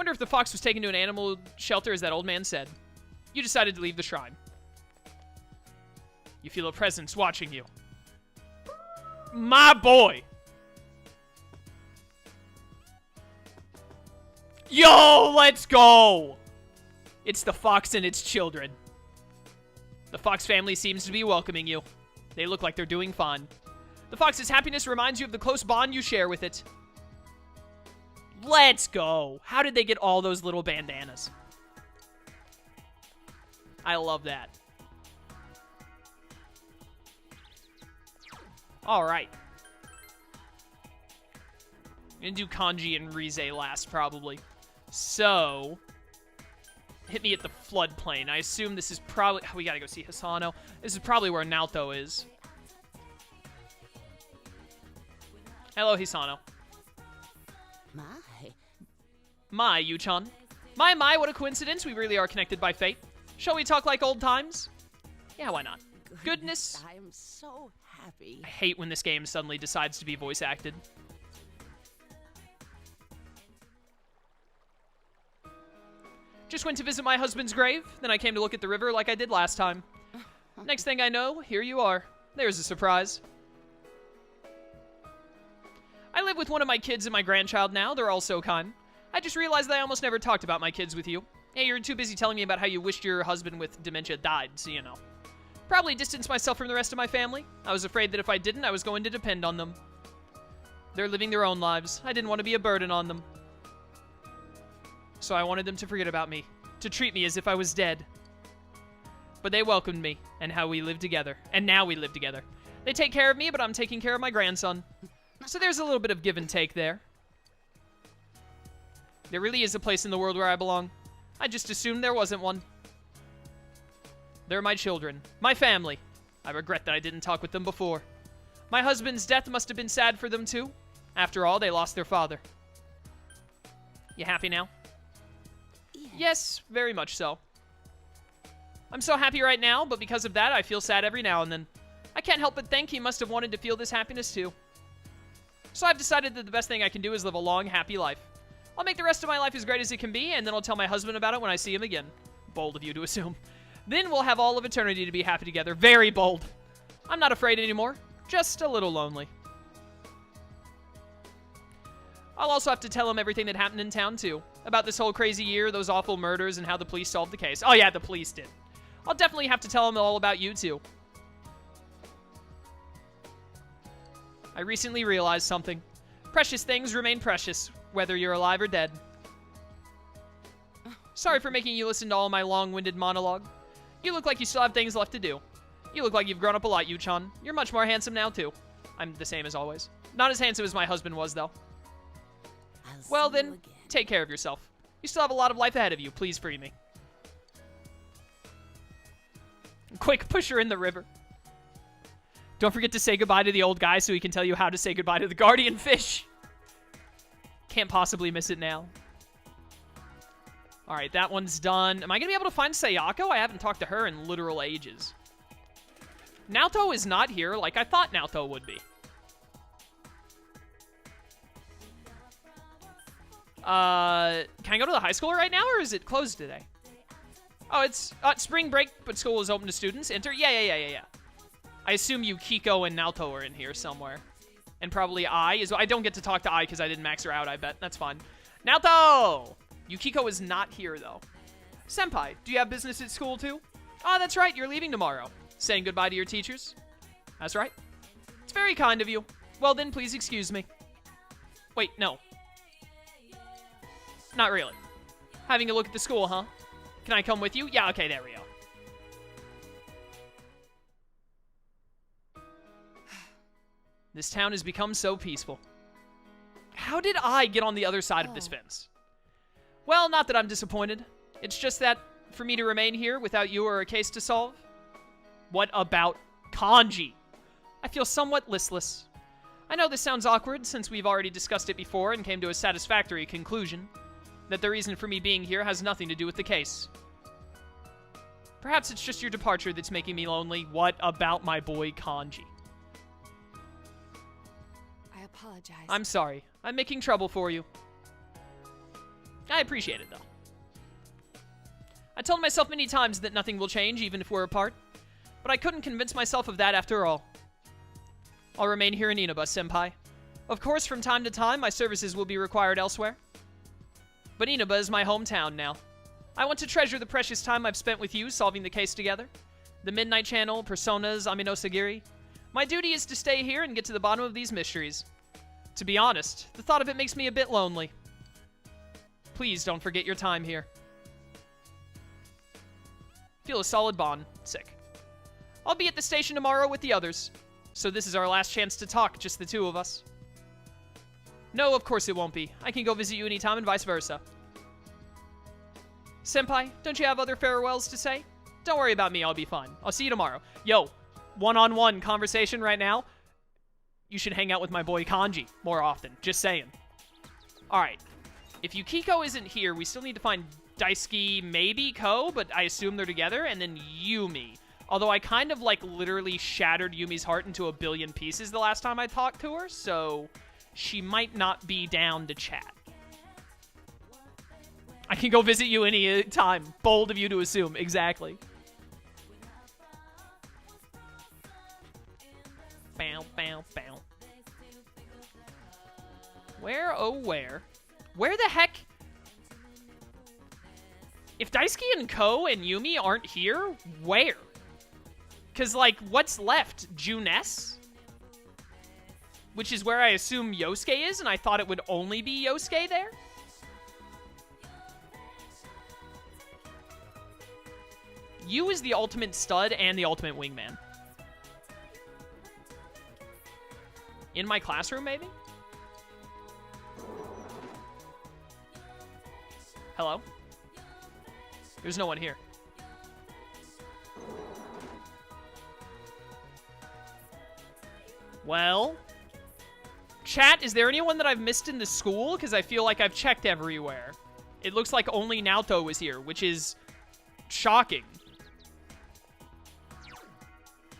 Wonder if the fox was taken to an animal shelter as that old man said. You decided to leave the shrine. You feel a presence watching you. My boy! Yo, let's go! It's the fox and its children. The fox family seems to be welcoming you. They look like they're doing fine. The fox's happiness reminds you of the close bond you share with it. Let's go. How did they get all those little bandanas? I love that. Alright. I'm gonna do Kanji and Rize last, probably. So, hit me at the floodplain. I assume this is probably... we gotta go see Hisano. This is probably where Naoto is. Hello, Hisano. My, Yuchan. My, what a coincidence. We really are connected by fate. Shall we talk like old times? Yeah, why not? Goodness. I'm so happy. I hate when this game suddenly decides to be voice acted. Just went to visit my husband's grave, then I came to look at the river like I did last time. Next thing I know, here you are. There's a surprise. I live with one of my kids and my grandchild now. They're all so kind. I just realized that I almost never talked about my kids with you. Hey, you're too busy telling me about how you wished your husband with dementia died, so you know. Probably distanced myself from the rest of my family. I was afraid that if I didn't, I was going to depend on them. They're living their own lives. I didn't want to be a burden on them. So I wanted them to forget about me, to treat me as if I was dead. But they welcomed me, and how we live together. And now we live together. They take care of me, but I'm taking care of my grandson. So there's a little bit of give and take there. There really is a place in the world where I belong. I just assumed there wasn't one. They're my children, my family. I regret that I didn't talk with them before. My husband's death must have been sad for them too. After all, they lost their father. You happy now? Yes, very much so. I'm so happy right now, but because of that, I feel sad every now and then. I can't help but think he must have wanted to feel this happiness too. So I've decided that the best thing I can do is live a long, happy life. I'll make the rest of my life as great as it can be, and then I'll tell my husband about it when I see him again. Bold of you to assume. Then we'll have all of eternity to be happy together. Very bold. I'm not afraid anymore. Just a little lonely. I'll also have to tell him everything that happened in town, too. About this whole crazy year, those awful murders, and how the police solved the case. Oh yeah, the police did. I'll definitely have to tell him all about you, too. I recently realized something. Precious things remain precious, whether you're alive or dead. Sorry for making you listen to all my long-winded monologue. You look like you still have things left to do. You look like you've grown up a lot, Yuchan. You're much more handsome now, too. I'm the same as always. Not as handsome as my husband was, though. Well, then, take care of yourself. You still have a lot of life ahead of you. Please free me. Quick, push her in the river. Don't forget to say goodbye to the old guy so he can tell you how to say goodbye to the guardian fish. Can't possibly miss it now. Alright, that one's done. Am I going to be able to find Sayaka? I haven't talked to her in literal ages. Naoto is not here like I thought Naoto would be. Can I go to the high school right now, or is it closed today? Oh, it's spring break, but school is open to students. Enter. Yeah. I assume Yukiko and Naoto are in here somewhere. And probably Ai is. I don't get to talk to Ai because I didn't max her out, I bet. That's fine. Naoto! Yukiko is not here, though. Senpai, do you have business at school, too? Oh, that's right. You're leaving tomorrow. Saying goodbye to your teachers? That's right. It's very kind of you. Well, then, please excuse me. Wait, no. Not really. Having a look at the school, huh? Can I come with you? Yeah, okay, there we go. This town has become so peaceful. How did I get on the other side of this fence? Well, not that I'm disappointed. It's just that, for me to remain here without you or a case to solve? What about kanji? I feel somewhat listless. I know this sounds awkward since we've already discussed it before and came to a satisfactory conclusion. That the reason for me being here has nothing to do with the case. Perhaps it's just your departure that's making me lonely. What about my boy Kanji? I apologize. I'm sorry. I'm making trouble for you. I appreciate it, though. I told myself many times that nothing will change, even if we're apart. But I couldn't convince myself of that after all. I'll remain here in Inaba, senpai. Of course, from time to time, my services will be required elsewhere. But Inaba is my hometown now. I want to treasure the precious time I've spent with you solving the case together. The Midnight Channel, Personas, Aminosagiri. My duty is to stay here and get to the bottom of these mysteries. To be honest, the thought of it makes me a bit lonely. Please don't forget your time here. Feel a solid bond. Sick. I'll be at the station tomorrow with the others. So this is our last chance to talk, just the two of us. No, of course it won't be. I can go visit you anytime and vice versa. Senpai, don't you have other farewells to say? Don't worry about me, I'll be fine. I'll see you tomorrow. Yo, one-on-one conversation right now. You should hang out with my boy Kanji more often. Just saying. Alright. If Yukiko isn't here, we still need to find Daisuke, maybe Ko, but I assume they're together, and then Yumi. Although I kind of, like, literally shattered Yumi's heart into a billion pieces the last time I talked to her, so she might not be down to chat. I can go visit you any time. Bold of you to assume. Exactly. Bow, bow, bow. Where, oh where? Where the heck? If Daisuke and Ko and Yumi aren't here, where? Because, like, what's left? Junes? Which is where I assume Yosuke is, and I thought it would only be Yosuke there? Yu is the ultimate stud and the ultimate wingman. In my classroom, maybe? Hello? There's no one here. Well, chat, is there anyone that I've missed in the school? Because I feel like I've checked everywhere. It looks like only Naoto was here, which is shocking.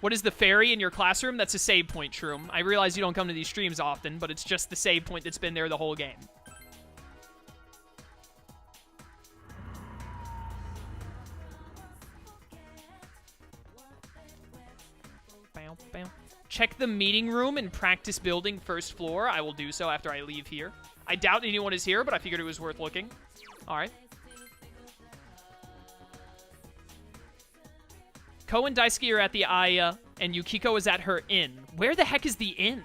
What is the fairy in your classroom? That's a save point, Shroom. I realize you don't come to these streams often, but it's just the save point that's been there the whole game. Bow, bow. Check the meeting room and practice building first floor. I will do so after I leave here. I doubt anyone is here, but I figured it was worth looking. All right. Ko and Daisuke are at the Aya, and Yukiko is at her inn. Where the heck is the inn?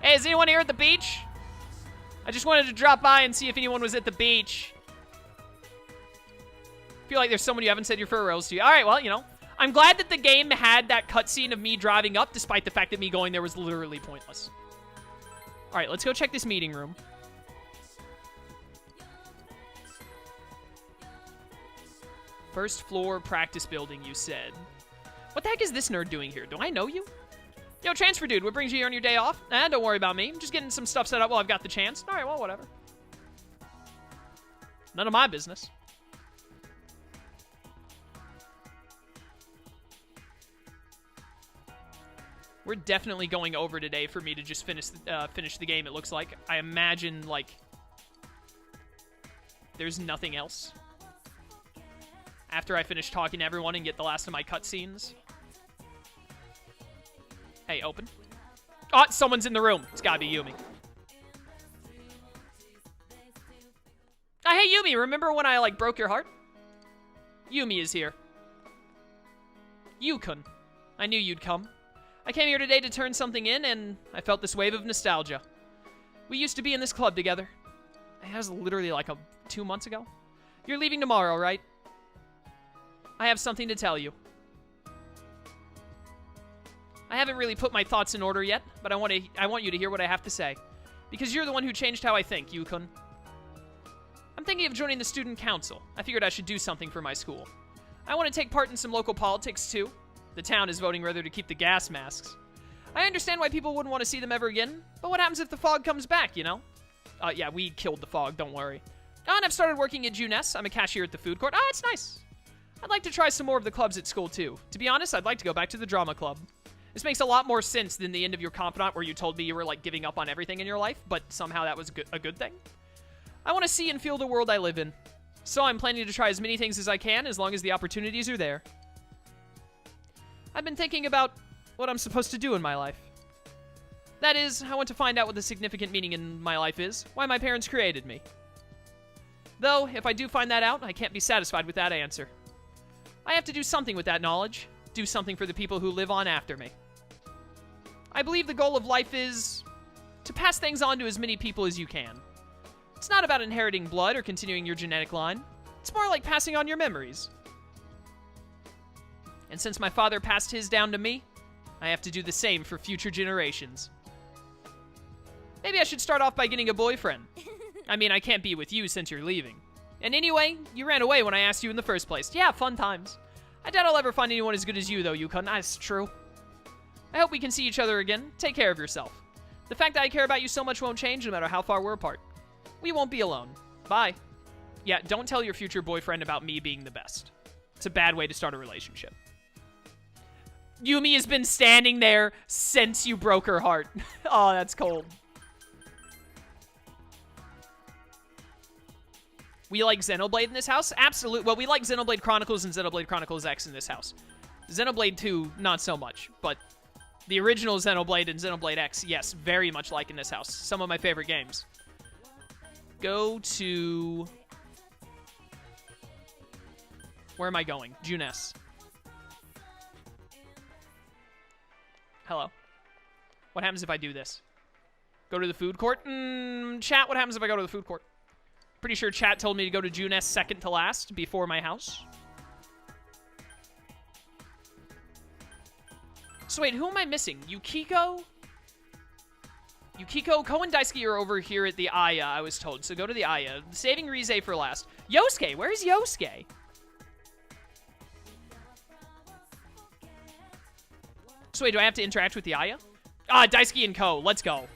Hey, is anyone here at the beach? I just wanted to drop by and see if anyone was at the beach. Feel like there's someone you haven't said your farewells to. All right, well, you know. I'm glad that the game had that cutscene of me driving up, despite the fact that me going there was literally pointless. All right, let's go check this meeting room. First floor practice building, you said. What the heck is this nerd doing here? Do I know you? Yo, transfer dude, what brings you here on your day off? Nah, don't worry about me. I'm just getting some stuff set up while I've got the chance. All right, well, whatever. None of my business. We're definitely going over today for me to just finish the game, it looks like. I imagine, like, there's nothing else. After I finish talking to everyone and get the last of my cutscenes. Hey, open. Oh, someone's in the room. It's gotta be Yumi. Oh, hey, Yumi, remember when I, like, broke your heart? Yumi is here. Yukun. I knew you'd come. I came here today to turn something in, and I felt this wave of nostalgia. We used to be in this club together. That was literally like 2 months ago. You're leaving tomorrow, right? I have something to tell you. I haven't really put my thoughts in order yet, but I want you to hear what I have to say. Because you're the one who changed how I think, Yukun. I'm thinking of joining the student council. I figured I should do something for my school. I want to take part in some local politics, too. The town is voting whether to keep the gas masks. I understand why people wouldn't want to see them ever again, but what happens if the fog comes back, you know? Yeah, we killed the fog, don't worry. Oh, and I've started working at Junes. I'm a cashier at the food court. Ah, it's nice. I'd like to try some more of the clubs at school, too. To be honest, I'd like to go back to the drama club. This makes a lot more sense than the end of your confidant where you told me you were, like, giving up on everything in your life, but somehow that was a good thing. I want to see and feel the world I live in, so I'm planning to try as many things as I can as long as the opportunities are there. I've been thinking about what I'm supposed to do in my life. That is, I want to find out what the significant meaning in my life is, why my parents created me. Though, if I do find that out, I can't be satisfied with that answer. I have to do something with that knowledge, do something for the people who live on after me. I believe the goal of life is to pass things on to as many people as you can. It's not about inheriting blood or continuing your genetic line. It's more like passing on your memories. And since my father passed his down to me, I have to do the same for future generations. Maybe I should start off by getting a boyfriend. I mean, I can't be with you since you're leaving. And anyway, you ran away when I asked you in the first place. Yeah, fun times. I doubt I'll ever find anyone as good as you, though, Yukon. That's true. I hope we can see each other again. Take care of yourself. The fact that I care about you so much won't change no matter how far we're apart. We won't be alone. Bye. Yeah, don't tell your future boyfriend about me being the best. It's a bad way to start a relationship. Yumi has been standing there since you broke her heart. Oh, that's cold. We like Xenoblade in this house? Absolutely. Well, we like Xenoblade Chronicles and Xenoblade Chronicles X in this house. Xenoblade 2, not so much. But the original Xenoblade and Xenoblade X, yes, very much like in this house. Some of my favorite games. Go to... Where am I going? Junes. Hello. What happens if I do this? Go to the food court? Chat, what happens if I go to the food court? Pretty sure chat told me to go to Junes second to last before my house. So wait, who am I missing? Yukiko? Yukiko, Ko and Daisuke are over here at the Aya, I was told. So go to the Aya. Saving Rize for last. Yosuke, where's Yosuke? So wait, do I have to interact with the Aya? Ah, Daisuke and Ko, let's go.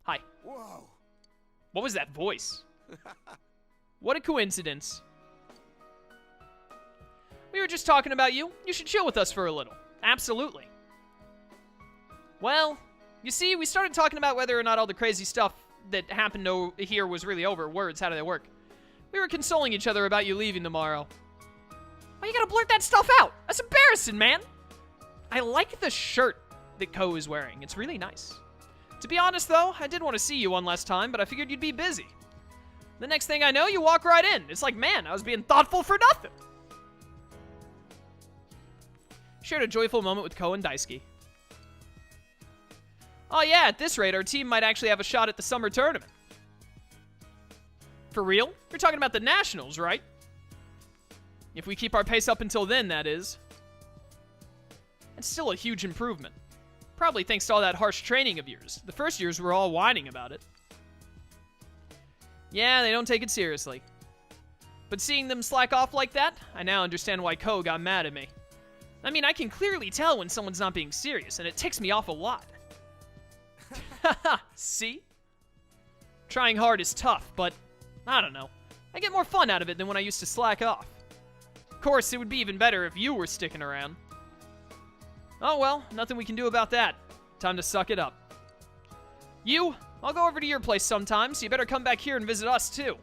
Hi. Whoa. What was that voice? What a coincidence. We were just talking about you. You should chill with us for a little. Absolutely. Well, you see, we started talking about whether or not all the crazy stuff that happened here was really over. Words, how do they work? We were consoling each other about you leaving tomorrow. Why you gotta blurt that stuff out? That's embarrassing, man. I like the shirt that Ko is wearing. It's really nice. To be honest, though, I did want to see you one last time, but I figured you'd be busy. The next thing I know, you walk right in. It's like, man, I was being thoughtful for nothing. Shared a joyful moment with Ko and Daisuke. Oh yeah, at this rate, our team might actually have a shot at the summer tournament. For real? You're talking about the Nationals, right? If we keep our pace up until then, that is. It's still a huge improvement. Probably thanks to all that harsh training of yours. The first years were all whining about it. Yeah, they don't take it seriously. But seeing them slack off like that, I now understand why Ko got mad at me. I mean, I can clearly tell when someone's not being serious, and it ticks me off a lot. Haha, see? Trying hard is tough, but I don't know. I get more fun out of it than when I used to slack off. Of course, it would be even better if you were sticking around. Oh well, nothing we can do about that. Time to suck it up. I'll go over to your place sometime, so you better come back here and visit us too.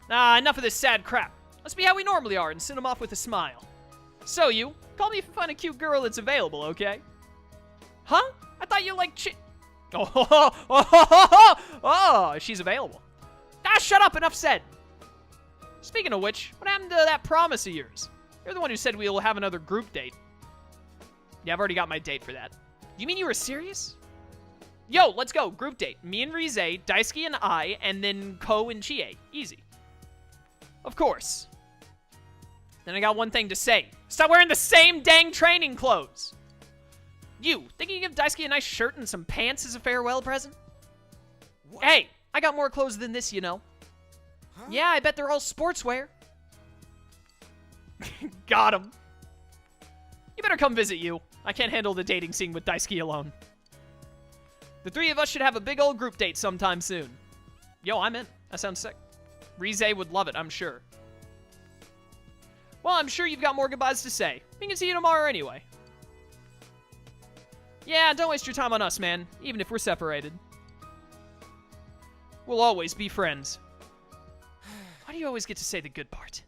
Ah, enough of this sad crap. Let's be how we normally are and send them off with a smile. So call me if you find a cute girl that's available, okay? Huh? I thought you liked Oh, she's available. Ah, shut up, enough said. Speaking of which, what happened to that promise of yours? You're the one who said we'll have another group date. Yeah, I've already got my date for that. You mean you were serious? Yo, let's go. Group date. Me and Rize, Daisuke and I, and then Ko and Chie. Easy. Of course. Then I got one thing to say. Stop wearing the same dang training clothes. Think you can give Daisuke a nice shirt and some pants as a farewell present? What? Hey, I got more clothes than this, you know. Huh? Yeah, I bet they're all sportswear. Got him. You better come visit you. I can't handle the dating scene with Daisuke alone. The three of us should have a big old group date sometime soon. Yo, I'm in. That sounds sick. Rize would love it, I'm sure. Well, I'm sure you've got more goodbyes to say. We can see you tomorrow anyway. Yeah, don't waste your time on us, man, even if we're separated. We'll always be friends. Why do you always get to say the good part?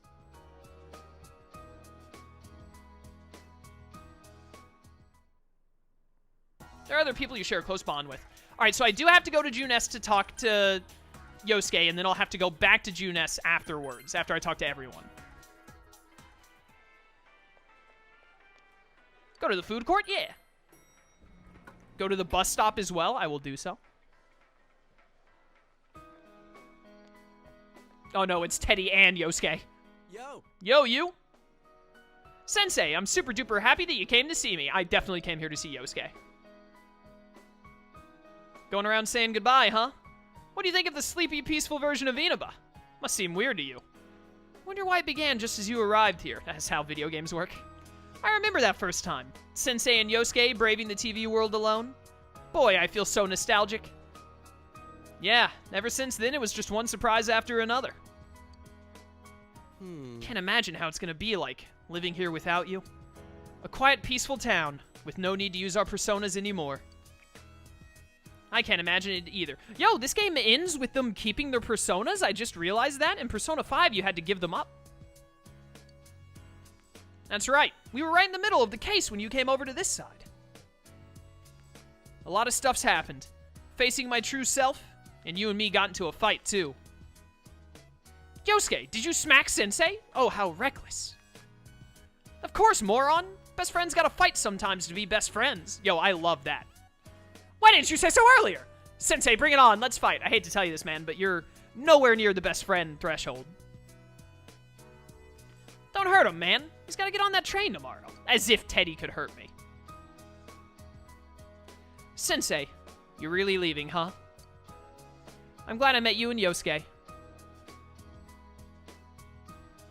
There are other people you share a close bond with. Alright, so I do have to go to Junes to talk to Yosuke, and then I'll have to go back to Junes afterwards, after I talk to everyone. Go to the food court? Yeah. Go to the bus stop as well? I will do so. Oh no, it's Teddie and Yosuke. Yo. Yo, you. Sensei, I'm super duper happy that you came to see me. I definitely came here to see Yosuke. Going around saying goodbye, huh? What do you think of the sleepy, peaceful version of Inaba? Must seem weird to you. Wonder why it began just as you arrived here. That's how video games work. I remember that first time. Sensei and Yosuke braving the TV world alone. Boy, I feel so nostalgic. Yeah, ever since then it was just one surprise after another. Can't imagine how it's gonna be like, living here without you. A quiet, peaceful town, with no need to use our personas anymore. I can't imagine it either. Yo, this game ends with them keeping their personas? I just realized that. In Persona 5, you had to give them up. That's right. We were right in the middle of the case when you came over to this side. A lot of stuff's happened. Facing my true self, and you and me got into a fight, too. Yosuke, did you smack Sensei? Oh, how reckless. Of course, moron. Best friends gotta fight sometimes to be best friends. Yo, I love that. Why didn't you say so earlier? Sensei, bring it on. Let's fight. I hate to tell you this, man, but you're nowhere near the best friend threshold. Don't hurt him, man. He's gotta get on that train tomorrow. As if Teddie could hurt me. Sensei, you're really leaving, huh? I'm glad I met you and Yosuke.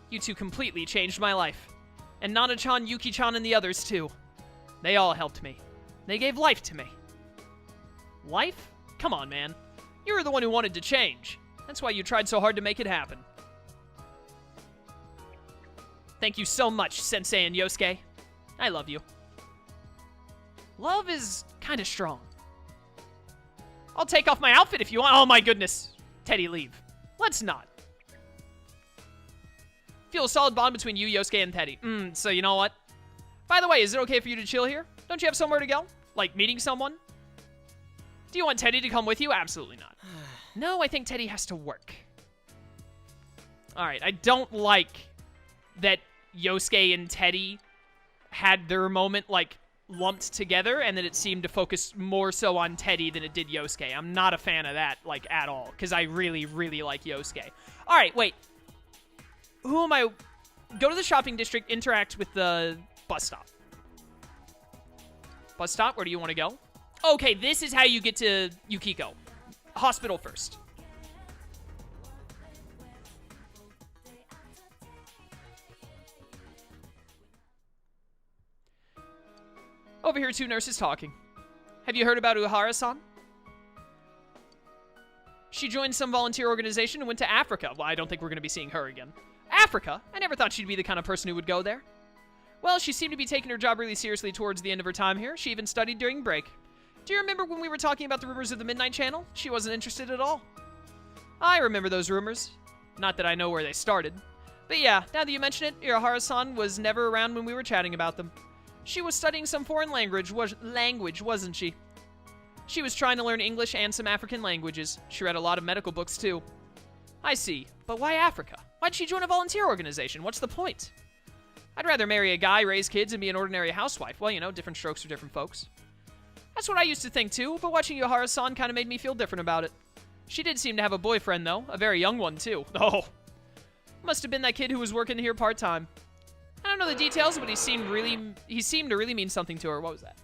You two completely changed my life. And Nana-chan, Yuki-chan, and the others, too. They all helped me. They gave life to me. Life? Come on, man. You were the one who wanted to change. That's why you tried so hard to make it happen. Thank you so much, Sensei and Yosuke. I love you. Love is kind of strong. I'll take off my outfit if you want. Oh my goodness. Teddie, leave. Let's not. Feel a solid bond between you, Yosuke, and Teddie. So you know what? By the way, is it okay for you to chill here? Don't you have somewhere to go? Like meeting someone? Do you want Teddie to come with you? Absolutely not. No, I think Teddie has to work. Alright, I don't like that Yosuke and Teddie had their moment, like, lumped together, and that it seemed to focus more so on Teddie than it did Yosuke. I'm not a fan of that, like, at all, because I really, really like Yosuke. Alright, wait. Who am I? Go to the shopping district, interact with the bus stop. Bus stop, where do you want to go? Okay, this is how you get to Yukiko. Hospital first. Over here, two nurses talking. Have you heard about Uhara-san? She joined some volunteer organization and went to Africa. Well, I don't think we're going to be seeing her again. Africa? I never thought she'd be the kind of person who would go there. Well, she seemed to be taking her job really seriously towards the end of her time here. She even studied during break. Do you remember when we were talking about the rumors of the Midnight Channel? She wasn't interested at all. I remember those rumors. Not that I know where they started. But yeah, now that you mention it, Urahara-san was never around when we were chatting about them. She was studying some foreign language, wasn't she? She was trying to learn English and some African languages. She read a lot of medical books, too. I see. But why Africa? Why'd she join a volunteer organization? What's the point? I'd rather marry a guy, raise kids, and be an ordinary housewife. Well, you know, different strokes for different folks. That's what I used to think, too, but watching Yohara-san kind of made me feel different about it. She did seem to have a boyfriend, though. A very young one, too. Oh. Must have been that kid who was working here part-time. I don't know the details, but he seemed to really mean something to her. What was that?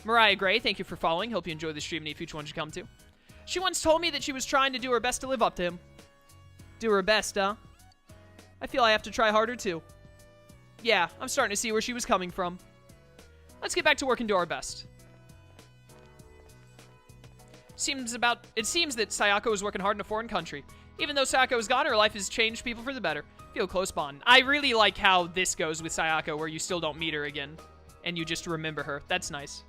Mariah Gray, thank you for following. Hope you enjoy the stream and any future ones you come to. She once told me that she was trying to do her best to live up to him. Do her best, huh? I feel I have to try harder, too. Yeah, I'm starting to see where she was coming from. Let's get back to work and do our best. It seems that Sayaka was working hard in a foreign country. Even though Sayaka is gone, her life has changed people for the better. Feel close bond. I really like how this goes with Sayaka, where you still don't meet her again, and you just remember her. That's nice.